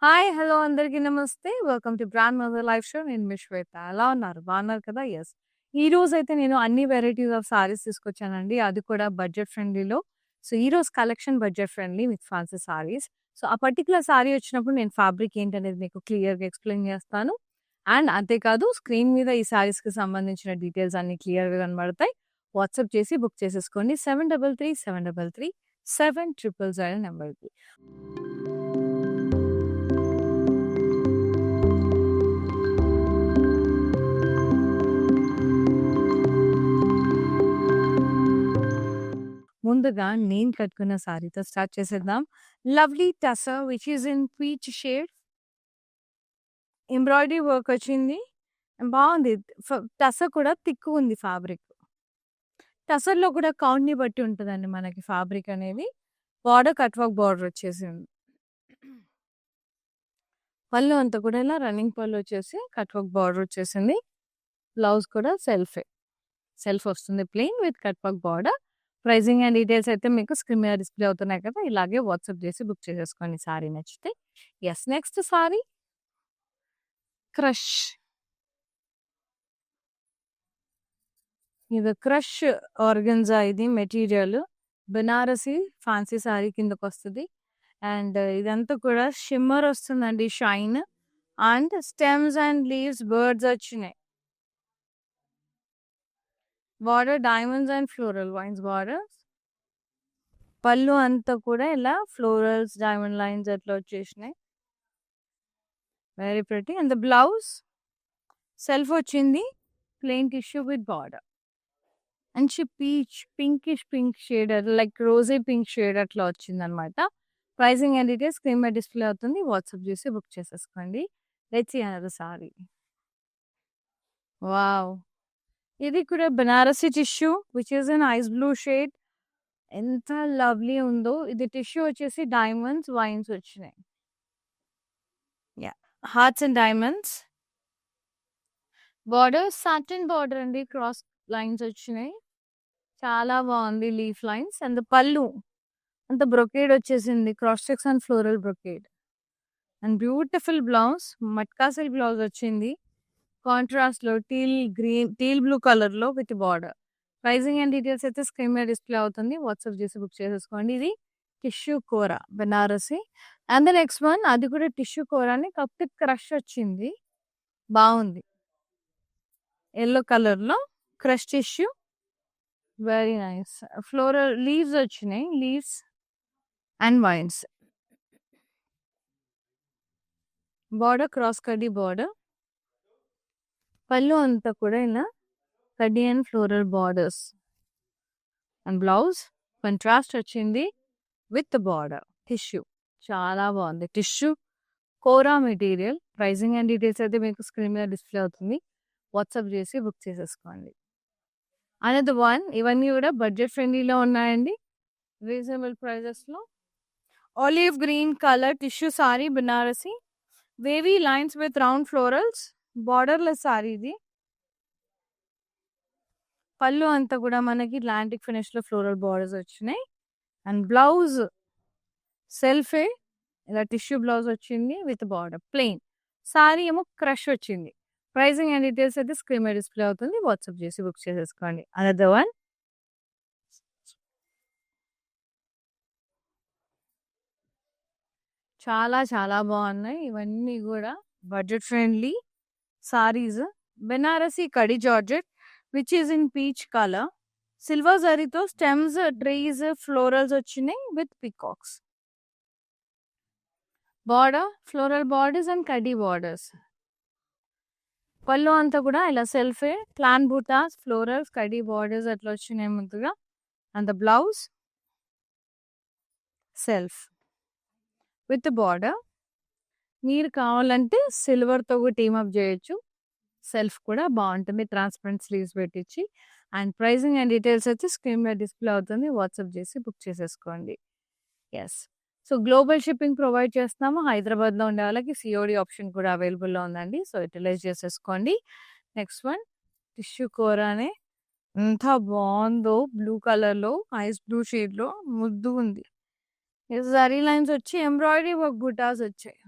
Hi! Hello! అందరికీ నమస్తే. Welcome to brand mother life show. నేను మీ శ్వేత. ఎలా ఉన్నారు? బాగున్నారు కదా? యెస్. ఈరోజైతే నేను అన్ని వెరైటీస్ ఆఫ్ సారీస్ తీసుకొచ్చానండి. అది కూడా బడ్జెట్ ఫ్రెండ్లీలో. సో, ఈరోజు collection budget friendly with fancy saris. So, ఆ పర్టిక్యులర్ సారీ వచ్చినప్పుడు నేను ఫ్యాబ్రిక్ ఏంటనేది మీకు క్లియర్‌గా ఎక్స్‌ప్లెయిన్ చేస్తాను. అండ్ అంతేకాదు స్క్రీన్ మీద ఈ సారీస్‌కి సంబంధించిన డీటెయిల్స్ అన్నీ క్లియర్‌గా కనబడతాయి. వాట్సాప్ చేసి బుక్ చేసేసుకోండి. 733733 నెంబర్‌కి. ముందుగా నేను కట్టుకున్న సారీతో స్టార్ట్ చేసేద్దాం. Lovely tussar which is in peach shade. Embroidery work వచ్చింది. బావుంది. టసర్ కూడా థిక్‌గుంది ఫ్యాబ్రిక్. టసర్‌లో కూడా కౌంట్‌ని బట్టి ఉంటదండి మనకి ఫ్యాబ్రిక్ అనేది. బార్డర్ కట్ వర్క్ బార్డర్ వచ్చేసింది. పళ్ళు అంతా కూడా ఇలా రన్నింగ్ పళ్ళు వచ్చేసి కట్ వర్క్ బార్డర్ వచ్చేసింది. బ్లౌజ్ కూడా సెల్ఫే. సెల్ఫ్ వస్తుంది plain with cut work border. Pricing and details అయితే మీకు స్క్రీన్ మీద డిస్‌ప్లే అవుతున్నాయి కదా! ఇలాగే వాట్సాప్ చేసి బుక్ చేసేసుకోండి సారీ నచ్చితే. యెస్. Next sari crush. ఇది క్రష్ ఆర్గన్జా ఇది మెటీరియల్. బెనారసి ఫ్యాన్సీ సారీ కిందకొస్తది. అండ్ ఇదంతా కూడా షిమ్మర్ వస్తుందండి shine. And stems and leaves birds వచ్చినాయి. Border diamonds and floral vines borders. పళ్ళు అంతా కూడా ఇలా ఫ్లోరల్స్, డైమండ్ లైన్స్ అట్లా వచ్చేసినాయి. Very pretty. And the blouse self వచ్చింది. Plain tissue with border. మంచి pinkish pink shade like rosy pink shade అట్లా వచ్చిందనమాట. ప్రైజింగ్ అండ్ డీటెయిల్స్ స్క్రీన్ మీద డిస్‌ప్లే అవుతుంది. వాట్సాప్ చేసి బుక్ చేసేసుకోండి. Let's see another sari. Wow! ఇది కూడా Banarasi tissue which is in ice blue shade. ఎంత లవ్లీ ఉందో. ఇది టిష్యూ వచ్చేసి డైమండ్స్, వైన్స్ వచ్చినాయి. Yeah! Hearts and diamonds. Border satin border అండి. క్రాస్ లైన్స్ వచ్చినాయి. చాలా బాగుంది లీఫ్ లైన్స్. అండ్ పళ్ళు అంత బ్రొకేడ్ వచ్చేసింది. Cross checks and floral brocade. And beautiful blouse. Matka silk blouse వచ్చింది. కాంట్రాస్ట్‌లో టీల్ బ్లూ కలర్‌లో with border. Pricing and details అయితే స్క్రీన్ మీద డిస్‌ప్లే అవుతుంది. వాట్సాప్ చేసి బుక్ చేసేసుకోండి. ఇది టిష్యూ కూర Benarasi. And the next one అది కూడా టిష్యూ కూరని కాకపోతే క్రష్ వచ్చింది. బావుంది. యెల్లో కలర్‌లో crush tissue. Very nice. Floral leaves వచ్చినాయి. Leaves and vines. Border cross కడ్డీ బార్డర్. పళ్ళు అంతా కూడా ఇలా కడ్డీ and floral borders. And blouse contrast వచ్చింది విత్ బార్డర్. టిష్యూ చాలా బాగుంది. Tissue kora material. Pricing and details అయితే మీకు స్క్రీన్ మీద డిస్‌ప్లే అవుతుంది. వాట్సాప్ చేసి బుక్ చేసేసుకోండి. అనదర్ వన్ ఇవన్నీ కూడా బడ్జెట్ ఫ్రెండ్లీలో ఉన్నాయండి. రీజనబుల్ ప్రైజెస్‌లో. Olive green colour tissue sari Banarasi. Wavy lines with round florals. Borderless sari ఇది. పళ్ళు అంతా కూడా మనకి అట్లాంటిక్ ఫినిష్‌లో ఫ్లోరల్ బార్డర్స్ వచ్చినాయి. అండ్ బ్లౌజ్ సెల్ఫే ఇలా టిష్యూ బ్లౌజ్ వచ్చింది విత్ బార్డర్ ప్లెయిన్. సారీ ఏమో క్రష్ వచ్చింది. ప్రైజింగ్ అండ్ డీటెయిల్స్ అయితే స్క్రీన్ మీద డిస్‌ప్లే అవుతుంది. వాట్సాప్ చేసి బుక్ చేసేసుకోండి. అనదర్ వన్ చాలా చాలా బాగున్నాయి. ఇవన్నీ కూడా budget friendly saris. Banarasi kadhi georgette which is in peach colour. Silver జరీతో స్టెమ్స్, ట్రీస్, ఫ్లోరల్స్ వచ్చినాయి with peacocks. Border floral borders and కడ్డీ బార్డర్స్. పళ్ళు అంతా కూడా ఇలా సెల్ఫే ప్లాన్ బూటాస్, ఫ్లోరల్స్, కడ్డీ బార్డర్స్ అట్లా వచ్చినాయి ముందుగా. And the blouse self with border. మీరు కావాలంటే సిల్వర్తో కూడా టీమ్ అప్ చేయొచ్చు. సెల్ఫ్ కూడా బాగుంటుంది. ట్రాన్స్పరెంట్ స్లీవ్స్ పెట్టించి. అండ్ ప్రైజింగ్ అండ్ డీటెయిల్స్ అయితే స్క్రీన్ మీద డిస్‌ప్లే అవుతుంది. వాట్సాప్ చేసి బుక్ చేసేసుకోండి. Yes. So, global shipping provide చేస్తున్నాము. హైదరాబాద్‌లో ఉండే వాళ్ళకి సీఓడీ ఆప్షన్ కూడా అవైలబుల్‌లో ఉందండి. సో, యుటిలైజ్ చేసేసుకోండి. నెక్స్ట్ వన్ టిష్యూ కూరనే ఎంత బావుందో బ్లూ కలర్‌లో ఐస్ బ్లూ షేడ్‌లో ముద్దుగుంది. జరీ లైన్స్ వచ్చి ఎంబ్రాయిడరీ వర్క్ బుటాస్ వచ్చాయి.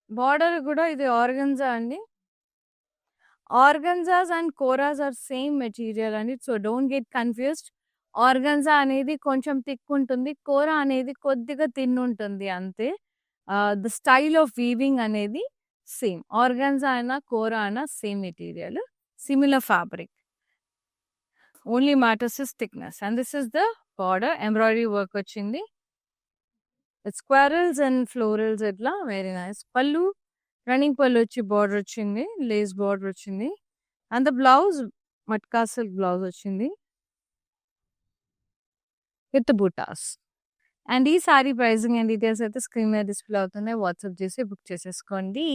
బార్డర్ కూడా ఇది ఆర్గన్జా అండి. Organzas and koras are same material అండి. So don't get confused. Organza అనేది కొంచెం థిక్ ఉంటుంది. కోరా అనేది కొద్దిగా థిన్ ఉంటుంది అంతే. ద స్టైల్ ఆఫ్ వీవింగ్ అనేది సేమ్. ఆర్గన్జా అయినా, కోరా అయినా same material. Similar fabric. Only matters is thickness. And this is the border. Embroidery work వచ్చింది. స్క్వేరల్స్ అండ్ ఫ్లోరల్స్ ఇట్లా వెరీ నైస్. పళ్ళు రన్నింగ్ పళ్ళు వచ్చి బార్డర్ వచ్చింది. లేస్ బార్డర్ వచ్చింది. And the blouse matka silk blouse వచ్చింది విత్ బూటాస్. అండ్ ఈ సారీ ప్రైజింగ్ అండ్ డీటెయిల్స్ అయితే స్క్రీన్ మీద డిస్ప్లే అవుతున్నాయి. వాట్సాప్ చేసి బుక్ చేసేసుకోండి.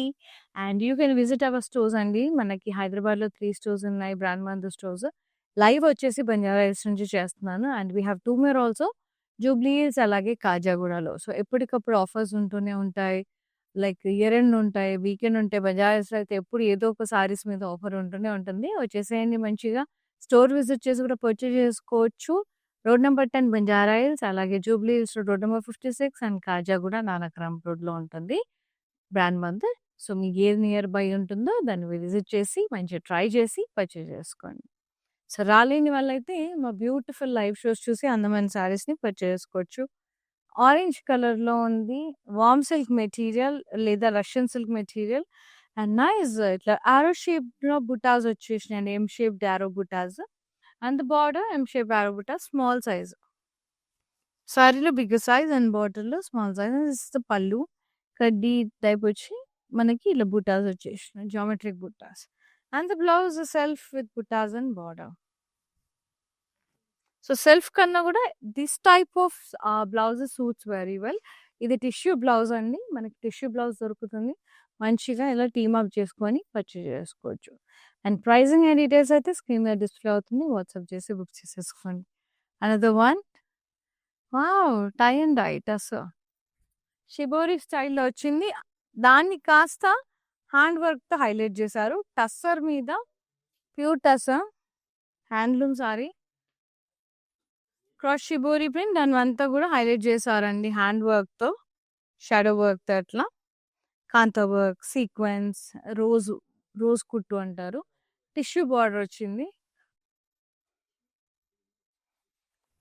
And you can visit our stores అండి. మనకి హైదరాబాద్లో 3 స్టోర్స్ ఉన్నాయి. బ్రాండ్ మందు స్టోర్స్. లైవ్ వచ్చేసి బంజారా హిల్స్ నుంచి చేస్తున్నాను. And we have 2 more also Jubilee hills అలాగే కాజాగూడలో. సో ఎప్పటికప్పుడు ఆఫర్స్ ఉంటూనే ఉంటాయి. లైక్ ఇయర్ ఎండ్ ఉంటాయి, వీకెండ్ ఉంటాయి. బంజారా హిల్స్‌లో అయితే ఎప్పుడు ఏదో ఒక సారీస్ మీద ఆఫర్ ఉంటూనే ఉంటుంది. వచ్చేసేయండి మంచిగా. స్టోర్ విజిట్ చేసి కూడా పర్చేజ్ చేసుకోవచ్చు. రోడ్ నంబర్ 10 బంజారా హిల్స్, అలాగే Jubilee hills road number 56 and Khajaguda Nanakram రోడ్‌లో ఉంటుంది బ్రాండ్ మంత్. సో మీకు ఏది నియర్ బై ఉంటుందో దాన్ని విజిట్ చేసి మంచిగా ట్రై చేసి పర్చేజ్ చేసుకోండి. సో రాలేని వాళ్ళైతే మా బ్యూటిఫుల్ లైవ్ షోస్ చూసి అందమైన సారీస్‌ని పర్చేజ్ చేసుకోవచ్చు. ఆరెంజ్ కలర్‌లో ఉంది. వార్మ్ సిల్క్ మెటీరియల్ లేదా Russian silk material and nice ఇట్లా యారో షేప్‌లో బుటాస్ వచ్చేసినాయండి. ఎమ్ షేప్డ్ యారో బుటాస్. And the border M shape arrow బుటాస్ స్మాల్ సైజ్. సారీలో బిగ్గర్ సైజ్ అండ్ బార్డర్‌లో small size. And this is the pallu. కడ్డీ టైప్ వచ్చి మనకి ఇలా బుటాస్ వచ్చేసినాయి. జియోమెట్రిక్ బుటాస్. And the blouse self with బుటాస్ అండ్ బార్డర్. సో సెల్ఫ్ కన్నా కూడా this type of blouses suits very well. ఇది టిష్యూ బ్లౌజ్ అండి. మనకి టిష్యూ బ్లౌజ్ దొరుకుతుంది. మంచిగా ఇలా టీమ్ అప్ చేసుకొని పర్చేజ్ చేసుకోవచ్చు. అండ్ ప్రైజింగ్ అండ్ డీటెయిల్స్ అయితే స్క్రీన్ మీద డిస్ప్లే అవుతుంది. వాట్సాప్ చేసి బుక్ చేసేసుకోండి. Another one wow! Tie and dye tussar. Shibori స్టైల్‌లో వచ్చింది. దాన్ని కాస్త హ్యాండ్ వర్క్‌తో హైలైట్ చేశారు. టస్సర్ మీద pure tussar handloom sari. Cross shibori print దానివంతా కూడా హైలైట్ చేశారండి హ్యాండ్ వర్క్‌తో. షాడో వర్క్‌తో అట్లా. కాంతా వర్క్, సీక్వెన్స్, రోజ్ కుట్టు అంటారు. టిష్యూ బార్డర్ వచ్చింది.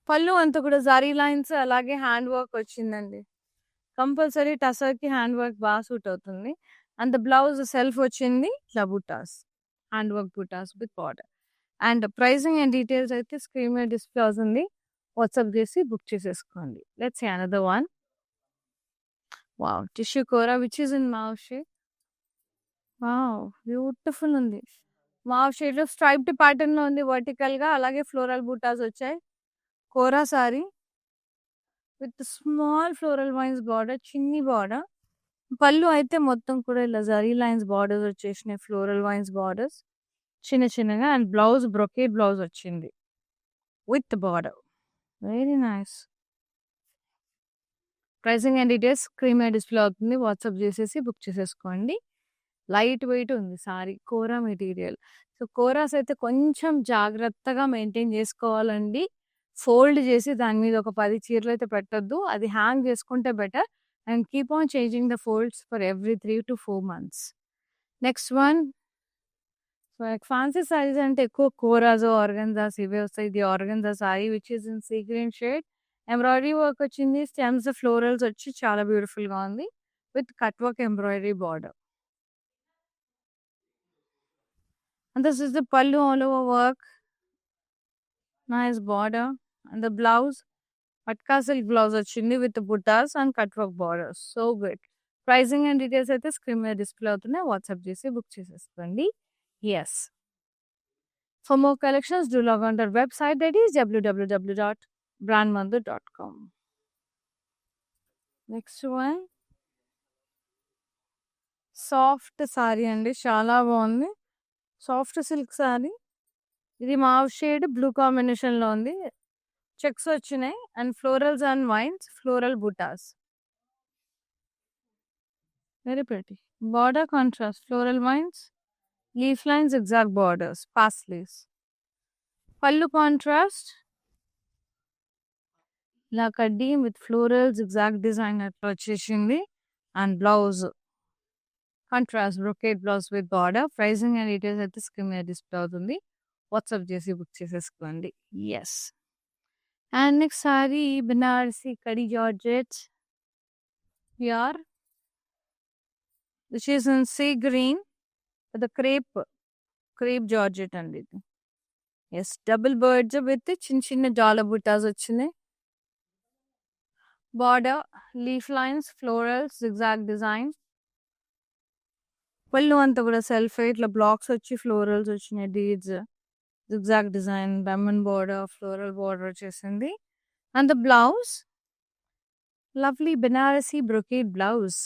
పళ్ళు అంతా కూడా జరీ లైన్స్ అలాగే హ్యాండ్ వర్క్ వచ్చిందండి. కంపల్సరీ టసర్‌కి హ్యాండ్ వర్క్ బాగా సూట్ అవుతుంది. అండ్ ద బ్లౌజ్ సెల్ఫ్ వచ్చింది. ఇట్లా బుటాస్. హ్యాండ్ వర్క్ బుటాస్ with border. And pricing and details అయితే స్క్రీన్ మీద డిస్ప్లే అవుతుంది. వాట్సాప్ చేసి బుక్ చేసేసుకోండి. Let's see another one. Wow! Tissue kora which is in mauve shade. Wow! Beautiful ఉంది. మావ్ షేడ్‌లో స్ట్రైప్డ్ ప్యాటర్న్‌లో ఉంది వర్టికల్‌గా. అలాగే ఫ్లోరల్ బూటాస్ వచ్చాయి. Kora sari with small floral vines border, చిన్ని బార్డర్. పళ్ళు అయితే మొత్తం కూడా ఇలా జరీ లైన్స్ బార్డర్స్ వచ్చేసినాయి. ఫ్లోరల్ వైన్స్ బార్డర్స్ చిన్న చిన్నగా. అండ్ బ్లౌజ్ బ్రొకేడ్ బ్లౌజ్ వచ్చింది with border. Very nice. Pricing and details screen మీద డిస్ప్లే అవుతుంది. వాట్సాప్ చేసేసి బుక్ చేసేసుకోండి. లైట్ వెయిట్ ఉంది సారీ. కోరా మెటీరియల్. సో కోరాస్ అయితే కొంచెం జాగ్రత్తగా మెయింటైన్ చేసుకోవాలండి. ఫోల్డ్ చేసి దాని మీద ఒక 10 చీరలు అయితే పెట్టొద్దు. అది హ్యాంగ్ చేసుకుంటే better. And keep on changing the folds for every 3 to 4 months. Next one. So fancy saris అంటే ఎక్కువ కోరాస్, ఆర్గన్జాస్ ఇవే వస్తాయి. ఇది organza sorry which is in sea green shade. Embroidery work వచ్చింది. స్టెమ్స్, ఫ్లోరల్స్ వచ్చి చాలా బ్యూటిఫుల్‌గా ఉంది. With cut work embroidery border. And this is the pallu all over work. Nice border. And the blouse, patka silk blouse వచ్చింది with the buttas and cut work borders. So good. Pricing and details అయితే screen మీద display అవుతున్నాయి. WhatsApp చేసి book చేసేసుకోండి. Yes. For more collections, do log on to our website that is www.brandmandu.com. Next one. Soft sari అండి. చాలా బాగుంది. Soft silk sari. ఇది mauve shade blue కాంబినేషన్‌లో ఉంది. చెక్స్ వచ్చినాయి. And florals and vines, floral బుటాస్. Very pretty. Border contrast, floral vines, leaf lines, exact borders, paisleys. పళ్ళు contrast. ఇలా కడ్డీ విత్ ఫ్లోరల్స్ ఎగ్జాక్ట్ డిజైన్ అట్లా వచ్చేసింది. And blouse contrast brocade blouse with border. Pricing and details అయితే screen మీద display అవుతుంది. WhatsApp చేసి బుక్ చేసేసుకోండి. Yes. And next sorry Banarasi kadhi georgette pure which is in sea green with crepe georgette అండి ఇది. Yes, double birds with చిన్న చిన్న డాలర్ బుటాస్ వచ్చినాయి. Border, leaf lines, florals, zigzag design. పళ్ళు అంతా కూడా సెల్ఫ్ ఇట్లా బ్లాక్స్ వచ్చి ఫ్లోరల్స్ వచ్చినాయి. డీడ్స్, zigzag design, diamond border, floral border వచ్చేసింది. And the blouse lovely Banarasi brocade blouse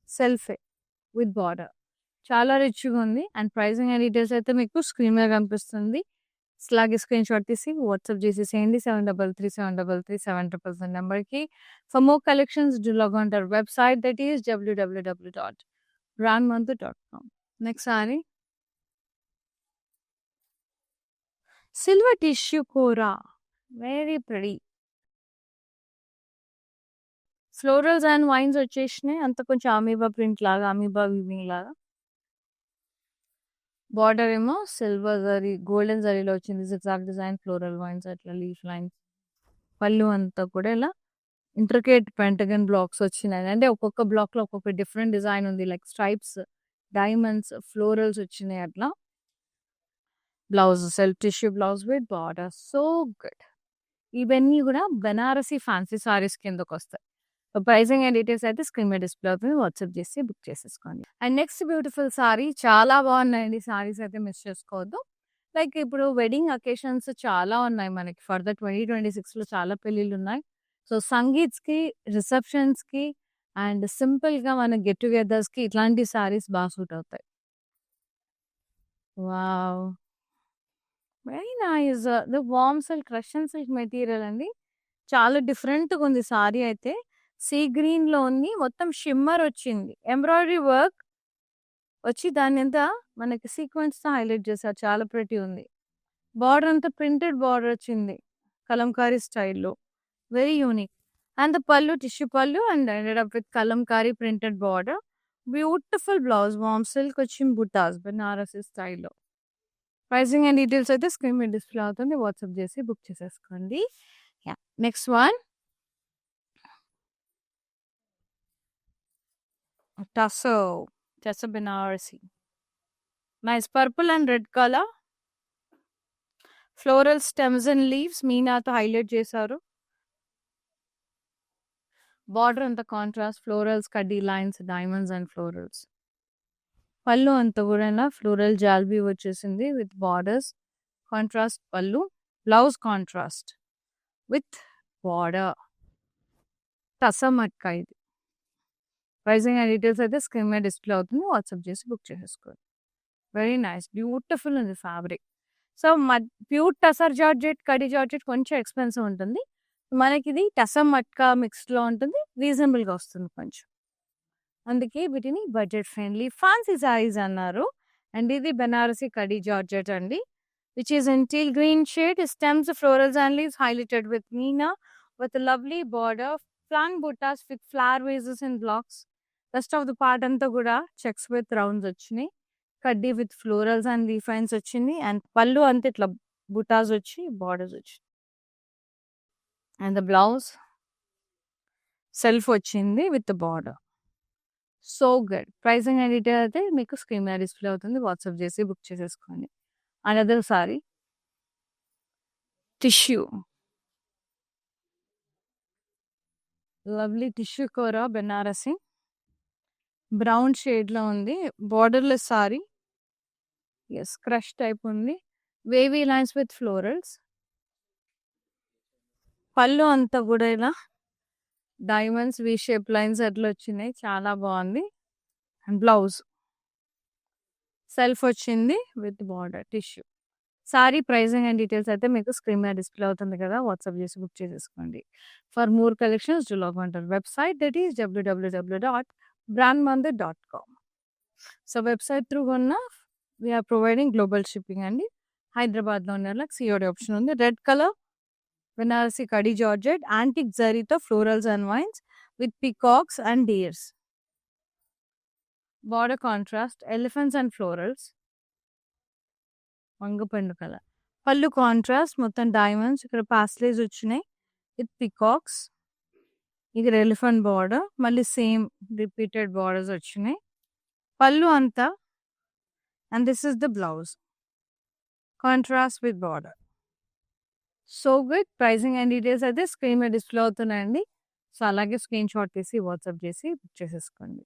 self with border. చాలా రిచ్గా ఉంది. అండ్ ప్రైజింగ్ అండ్ డీటెయిల్స్ అయితే మీకు స్క్రీన్ మీద కనిపిస్తుంది. ఇలాగే స్క్రీన్ షాట్ తీసి వాట్సాప్ చేసేసేయండి 733733 నెంబర్కి. For more collections do log on our website that is www.brandmantu.com. Next sari silver tissue kora, very pretty. Florals and vines వచ్చేసినాయి. అంత కొంచెం అమీబా ప్రింట్ లాగా, అమీబా వీవింగ్ లాగా. బార్డర్ ఏమో సిల్వర్ జరీ, గోల్డెన్ జరీలో వచ్చింది. జిగ్జాగ్ డిజైన్, ఫ్లోరల్ వైన్స్, అట్లా లీఫ్ లైన్స్. పళ్ళు అంతా కూడా ఇలా ఇంట్రికేట్ పెంటగన్ బ్లాక్స్ వచ్చినాయి. అంటే ఒక్కొక్క బ్లాక్ లో ఒక్కొక్క డిఫరెంట్ డిజైన్ ఉంది. లైక్ స్ట్రైప్స్, డైమండ్స్, ఫ్లోరల్స్ వచ్చినాయి అట్లా. Blouse self tissue blouse with border. So good. ఇవన్నీ కూడా బెనారసీ ఫ్యాన్సీ సారీస్ కిందకు వస్తాయి. ప్రైజింగ్ అండ్ డీటెయిల్స్ అయితే స్క్రీన్ మీద డిస్ప్లే అవుతుంది. వాట్సాప్ చేసి బుక్ చేసేసుకోండి. అండ్ నెక్స్ట్ బ్యూటిఫుల్ సారీ, చాలా బాగున్నాయండి సారీస్ అయితే, మిస్ చేసుకోవద్దు. లైక్ ఇప్పుడు వెడ్డింగ్ అకేషన్స్ చాలా ఉన్నాయి మనకి. ఫర్దర్ 2026లో చాలా పెళ్ళిళ్ళు ఉన్నాయి. సో సంగీత్స్కి, రిసెప్షన్స్కి అండ్ సింపుల్గా మన గెట్ టుగెదర్స్కి ఇట్లాంటి సారీస్ బాగా సూట్ అవుతాయి. Wow, very nice. The warm silk, Russian silk material అండి. చాలా డిఫరెంట్గా ఉంది సారీ అయితే. సీ గ్రీన్ లో ఉంది, మొత్తం షిమ్మర్ వచ్చింది. ఎంబ్రాయిడరీ వర్క్ వచ్చి దాని అంతా మనకి సీక్వెన్స్ తో హైలైట్ చేశారు. చాలా ప్రెటీ ఉంది. బార్డర్ అంతా ప్రింటెడ్ బార్డర్ వచ్చింది కలంకారీ స్టైల్లో, వెరీ యూనిక్. అండ్ ద పళ్ళు టిష్యూ పళ్ళు and ended up with kalamkari printed border. Beautiful blouse, warm silk వచ్చి బుటాస్ బెనారసీ స్టైల్లో. ప్రైజింగ్ అండ్ డీటెయిల్స్ అయితే స్క్రీన్ మీద డిస్ప్లే అవుతుంది. వాట్సాప్ చేసి బుక్ చేసేసుకోండి. Next one Tasso Banarasi. Nice purple and red color. Floral stems and leaves. మీనాతో highlight చేశారు. Border అంతా కాంట్రాస్ట్, ఫ్లోరల్స్, కడ్డీ లైన్స్, డైమండ్స్ అండ్ ఫ్లోరల్స్. పళ్ళు అంతా కూడా ఫ్లోరల్ జాల్బీ వచ్చేసింది విత్ బార్డర్స్. కాంట్రాస్ట్ పళ్ళు. Blouse contrast with border. టసమట్కా ఇది. ప్రైజింగ్ అండ్ డీటెయిల్స్ అయితే స్క్రీన్ మీద డిస్ప్లే అవుతుంది. వాట్సాప్ చేసి బుక్ చేసేసుకోండి. వెరీ నైస్, బ్యూటిఫుల్ ఉంది fabric. So pure tussar georgette, కడి జార్జెట్ కొంచెం ఎక్స్పెన్సివ్ ఉంటుంది. మనకి ఇది టసర్ మట్కా మిక్స్డ్లో ఉంటుంది. రీజనబుల్గా వస్తుంది కొంచెం. అందుకే వీటిని బడ్జెట్ ఫ్రెండ్లీ ఫ్యాన్సీ సారీస్ అన్నారు. అండ్ ఇది బెనారసీ కడి జార్జెట్ అండి, which is in teal green shade. Stems, florals and leaves highlighted with మీనా విత్ లవ్లీ బార్డర్. ఫ్లాంగ్ బుటాస్ with flower vases in blocks. Rest of the part అంతా కూడా చెక్స్ విత్ రౌండ్స్ వచ్చినాయి. కడ్డీ విత్ ఫ్లోరల్స్ అండ్ లీఫైన్స్ వచ్చింది. And పళ్ళు అంతా ఇట్లా బుటాస్ వచ్చి బార్డర్స్ వచ్చి. అండ్ ద బ్లౌజ్ సెల్ఫ్ వచ్చింది with border. So good. Pricing and detail అయితే మీకు స్క్రీన్ మీద డిస్ప్లే అవుతుంది. వాట్సాప్ చేసి బుక్ చేసేసుకోండి. Another sari tissue, lovely tissue kora Banarasi. Brown షేడ్లో ఉంది. Borderless sari. Yes, crush type ఉంది. Wavy lines with florals. పళ్ళు అంతా కూడా ఇలా డైమండ్స్, వి షేప్ లైన్స్ అట్లా వచ్చినాయి. చాలా బాగుంది. అండ్ బ్లౌజ్ సెల్ఫ్ వచ్చింది with border tissue. Sari pricing and details అయితే మీకు స్క్రీన్ మీద డిస్ప్లే అవుతుంది కదా. వాట్సాప్ చేసి బుక్ చేసేసుకోండి. For more collections do log on our website that is www.brandmantu.com. So website through కొన్న వీఆర్ ప్రొవైడింగ్ గ్లోబల్ షిప్పింగ్ అండి. హైదరాబాద్లో ఉన్న వాళ్ళకి సిఓడి ఆప్షన్ ఉంది. రెడ్ కలర్ బెనారసీ కడి జార్జెట్, యాంటిక్ జరీతో florals and wines with peacocks and dears. Border contrast elephants and florals Vangapandu colour. పళ్ళు contrast మొత్తం డైమండ్స్, ఇక్కడ పాస్లేస్ వచ్చినాయి విత్ పికాక్స్. ఇక్కడ ఎలిఫెంట్ బార్డర్, మళ్ళీ సేమ్ రిపీటెడ్ బార్డర్స్ వచ్చినాయి. పళ్ళు అంతా and this is the blouse contrast with border. So good. Pricing and details అయితే స్క్రీన్ మీద డిస్ప్లే అవుతున్నాయండి. సో అలాగే స్క్రీన్ షాట్ తీసి వాట్సాప్ చేసి బుక్ చేసేసుకోండి.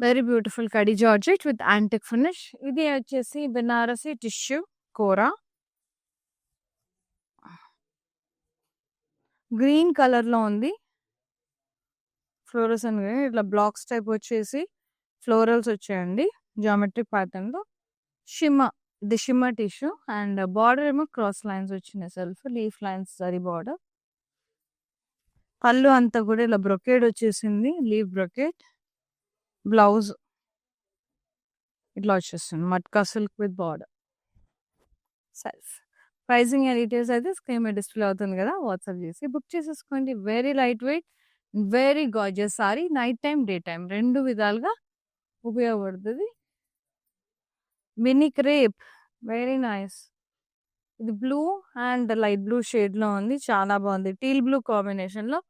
Very beautiful kadhi georgette with antique finish. ఇది వచ్చేసి బెనారసి టిష్యూ కోరా గ్రీన్ కలర్ లో ఉంది. ఫ్లోరసన్ ఇట్లా బ్లాక్స్ టైప్ వచ్చేసి ఫ్లోరల్స్ వచ్చాయండి జామెట్రిక్ ప్యాటర్న్ లో. ఇది షిమ్మ టిష్యూ అండ్ బార్డర్ ఏమో క్రాస్ లైన్స్ వచ్చినాయి, సెల్ఫ్ లీఫ్ లైన్స్ సరి బార్డర్. పళ్ళు అంతా కూడా ఇలా బ్రొకేడ్ వచ్చేసింది, లీఫ్ బ్రొకేడ్. బ్లౌజ్ ఇట్లా వచ్చేస్తుంది matka silk with border self. Pricing and details అయితే స్క్రీన్ మీద డిస్ప్లే అవుతుంది కదా, వాట్సాప్ చేసి బుక్ చేసేసుకోండి. Very light weight, very gorgeous sari. Night time day time రెండు విధాలుగా ఉపయోగపడుతుంది. Mini crepe very nice. ఇది blue and light blue shade లో ఉంది, చాలా బాగుంది. టీల్ బ్లూ కాంబినేషన్ లో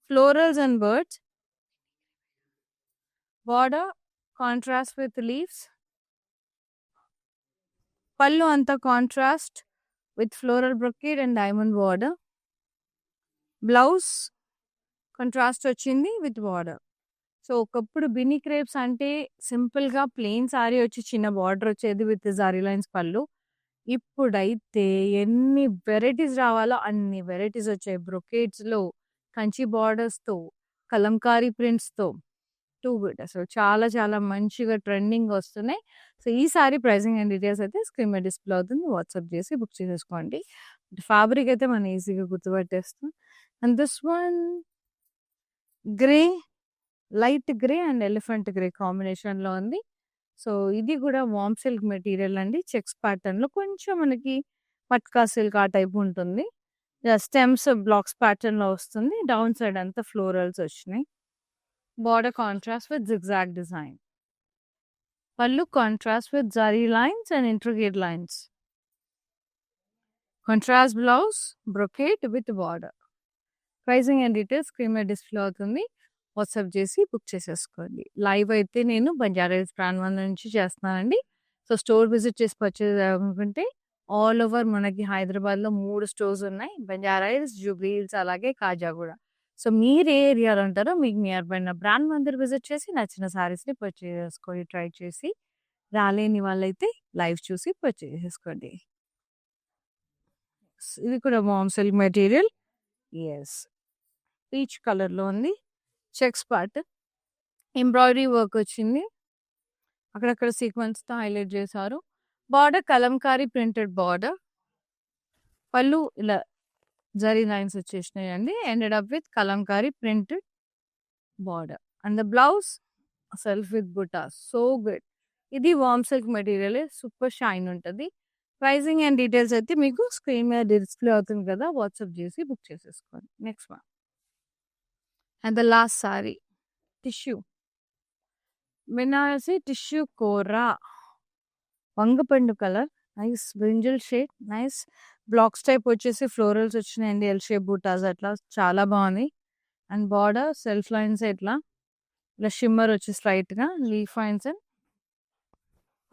florals and birds. Border contrast with leaves. పళ్ళు అంతా contrast with floral brocade and diamond border. Blouse contrast వచ్చింది విత్ బార్డర్. సో ఒకప్పుడు బినీ క్రేప్స్ అంటే సింపుల్ గా ప్లెయిన్ సారీ వచ్చి చిన్న బార్డర్ వచ్చేది విత్ జారీ లైన్స్ పళ్ళు. ఇప్పుడైతే ఎన్ని వెరైటీస్ రావాలో అన్ని వెరైటీస్ వచ్చాయి. బ్రొకేడ్స్ లో, కంచి బార్డర్స్ తో, కలంకారీ ప్రింట్స్ తో. Too good. అసలు చాలా చాలా మంచిగా ట్రెండింగ్ వస్తున్నాయి. సో ఈసారి ప్రైసింగ్ అండ్ డీటెయిల్స్ అయితే స్క్రీన్ మీద డిస్ప్లే అవుతుంది, వాట్సాప్ చేసి బుక్ చేసేసుకోండి. ఫ్యాబ్రిక్ అయితే మనం ఈజీగా గుర్తుపట్టేస్తాం. And this one grey, light grey and elephant grey combination లో ఉంది. సో ఇది కూడా వామ్ సిల్క్ మెటీరియల్ అండి, చెక్స్ ప్యాటర్న్ లో కొంచెం మనకి మట్కా సిల్క్ ఆ టైప్ ఉంటుంది. స్టెమ్స్ బ్లాక్స్ ప్యాటర్న్ లో వస్తుంది. డౌన్ సైడ్ అంతా ఫ్లోరల్స్ వచ్చినాయి. Border contrast with zigzag design. Pallu contrast with zari lines and intricate lines. Contrast blouse, brocade with border. Pricing and details screen మీద డిస్ప్లే అవుతుంది, WhatsApp చేసి book చేసేసుకోండి. Live అయితే నేను బంజారాహిల్స్ బ్రాండ్ వన్ నుంచి చేస్తున్నానండి. సో స్టోర్ విజిట్ చేసి purchase అనుకుంటే ఆల్ ఓవర్ మనకి హైదరాబాద్లో 3 స్టోర్స్ ఉన్నాయి, బంజారాహిల్స్, జూబ్లీ హిల్స్, అలాగే కాజాగూడ. సో మీరు ఏ ఏరియాలో ఉంటారో మీకు నియర్ బై ఉన్న బ్రాండ్ మందిర్ విజిట్ చేసి నచ్చిన సారీస్ని పర్చేజ్ చేసుకొని ట్రై చేసి, రాలేని వాళ్ళైతే లైవ్ చూసి పర్చేజ్ చేసుకోండి. ఇది కూడా వామ్ సిల్క్ మెటీరియల్, ఎస్ పీచ్ కలర్లో ఉంది. చెక్స్ పార్ట్ ఎంబ్రాయిడరీ వర్క్ వచ్చింది, అక్కడక్కడ సీక్వెన్స్తో హైలైట్ చేశారు. Border kalamkari printed border. పళ్ళు ఇలా జరీ లైన్స్ వచ్చేసినాయి అండి, ended up with kalamkari printed border. And the blouse self with బుటా. So good. ఇది warm silk material, super shine ఉంటుంది. ప్రైసింగ్ అండ్ డీటెయిల్స్ అయితే మీకు స్క్రీన్ మీద డిస్ప్లే అవుతుంది కదా, వాట్సాప్ చేసి బుక్ చేసేసుకోండి. Next one and the last sari tissue, Benarasi tissue kora వంగపండు కలర్, nice brinjal shade, nice blocks type వచ్చేసి ఫ్లోరల్స్ వచ్చినాయండి, ఎల్ షేప్ బూటాస్ అట్లా చాలా బాగుంది. అండ్ బార్డర్ సెల్ఫ్ లైన్స్ ఇట్లా ఇలా షిమ్మర్ వచ్చి స్లైట్ గా లీఫ్ లైన్స్. అండ్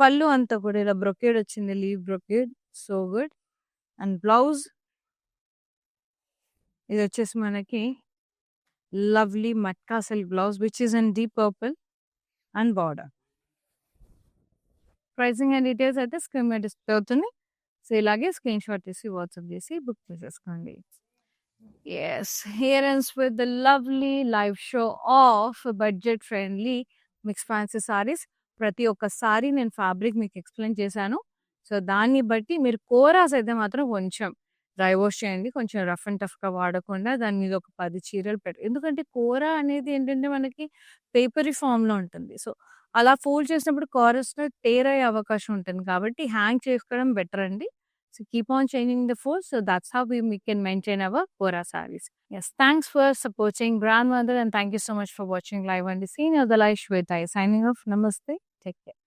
పళ్ళు అంతా కూడా ఇలా బ్రొకేడ్ వచ్చింది, leaf brocade. So good. And blouse ఇది వచ్చేసి మనకి lovely matka silk blouse which is in deep purple and border. Pricing and details అయితే స్క్రీన్ మీద డిస్ప్లే అవుతుంది. సో ఇలాగే స్క్రీన్ షాట్ తీసి వాట్సాప్ చేసి బుక్ చేసేసుకోండి. Yes, here ends with the lovely live show of budget friendly mix fancy saris. ప్రతి ఒక్క sorry నేను ఫ్యాబ్రిక్ మీకు ఎక్స్ప్లెయిన్ చేశాను. సో దాన్ని బట్టి మీరు కోరాస్ అయితే మాత్రం కొంచెం డ్రై వాష్ చేయండి, కొంచెం రఫ్ అండ్ టఫ్గా వాడకుండా దాని మీద ఒక 10 చీరలు పెట్టు. ఎందుకంటే కోరా అనేది ఏంటంటే మనకి పేపరీ ఫామ్లో ఉంటుంది. సో అలా ఫోల్డ్ చేసినప్పుడు కోరస్లో టేర్ అయ్యే అవకాశం ఉంటుంది, కాబట్టి హ్యాంగ్ చేసుకోవడం బెటర్ అండి. So keep on changing the fold. So that's how we can maintain our Kora sarees. Yes, thanks for supporting grandmother, and thank you so much for watching live on the scene. Adalai Shweta signing off. Namaste. Take care.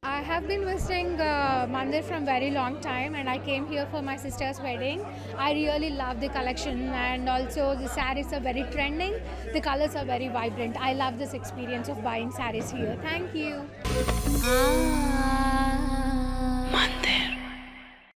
I have been visiting Mandir from very long time, and I came here for my sister's wedding. I really love the collection, and also the sarees are very trending. The colors are very vibrant. I love this experience of buying sarees here. Thank you.